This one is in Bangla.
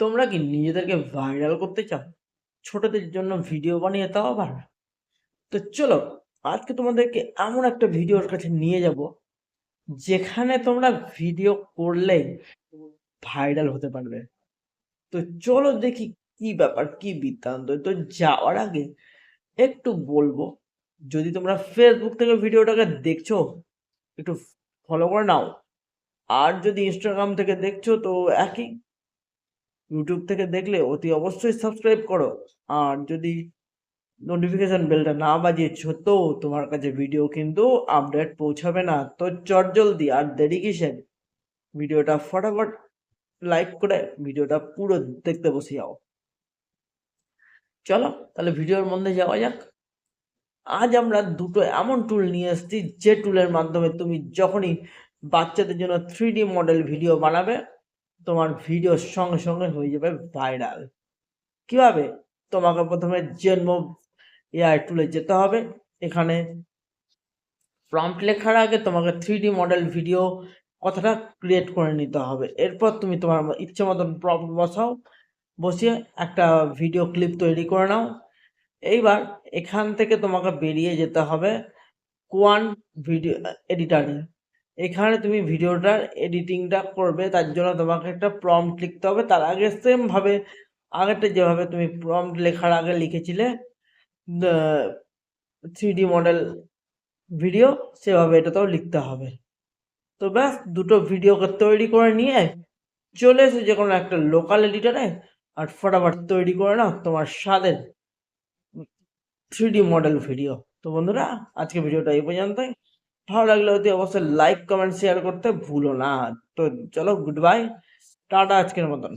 তোমরা কি নিজেদেরকে ভাইরাল করতে চাও? ছোটদের জন্য ভিডিও বানিয়ে তাও আবার? তো চলো, আজকে তোমাদেরকে এমন একটা ভিডিওর কাছে নিয়ে যাব যেখানে তোমরা ভিডিও করলেই ভাইরাল হতে পারবে। তো চলো দেখি কি ব্যাপার, কি বৃত্তান্ত। তো যাওয়ার আগে একটু বলবো, যদি তোমরা ফেসবুক থেকে ভিডিওটাকে দেখছো একটু ফলো করে নাও, আর যদি ইনস্টাগ্রাম থেকে দেখছো তো একই, ইউটিউব থেকে দেখলে অতি অবশ্যই সাবস্ক্রাইব করো। আর যদি নোটিফিকেশন বেলটা না বাজিয়েছো তো তোমার কাছে ভিডিও কিন্তু আপডেট পৌঁছাবে না। তো চটজলদি আর দেরি কিসের, ভিডিওটা ফটাফট লাইক করে ভিডিওটা পুরো দেখতে বসে যাও। চলো তাহলে ভিডিওর মধ্যে যাওয়া যাক। আজ আমরা দুটো এমন টুল নিয়ে এসেছি যে টুলের মাধ্যমে তুমি যখনই বাচ্চাদের জন্য 3D মডেল ভিডিও বানাবে, তোমার ভিডিওর সঙ্গে সঙ্গে হয়ে যাবে ভাইরাল। কিভাবে? তোমাকে প্রথমে জেনমো এআই টুলে যেতে হবে। এখানে প্রম্পট লেখার আগে তোমাকে 3D মডেল ভিডিও কথাটা ক্রিয়েট করে নিতে হবে। এরপর তুমি তোমার ইচ্ছে মতন প্রম্পট বসাও, বসিয়ে একটা ভিডিও ক্লিপ তৈরি করে নাও। এইবার এখান থেকে তোমাকে বেরিয়ে যেতে হবে কোয়ান ভিডিও এডিটারে। এখানে তুমি ভিডিওটার এডিটিংটা করবে, তার জন্য তোমাকে একটা প্রম্পট লিখতে হবে। তার আগে সেম ভাবে আগেরটা যেভাবে তুমি প্রম্পট লেখার আগে লিখেছিলে 3D মডেল ভিডিও, সেভাবে এটাতেও লিখতে হবে। তো ব্যাস, দুটো ভিডিওকে তৈরি করে নিয়ে চলে এসে যে কোনো একটা লোকাল এডিটরে আর ফটাফট তৈরি করে নাও তোমার স্বাদের 3D মডেল ভিডিও। তো বন্ধুরা, আজকে ভিডিওটা এই পর্যন্তই। ভালো লাগলে অতি অবশ্যই লাইক কমেন্ট শেয়ার করতে ভুলো না। তো চলো, গুড বাই, টাটা আজকের মতন।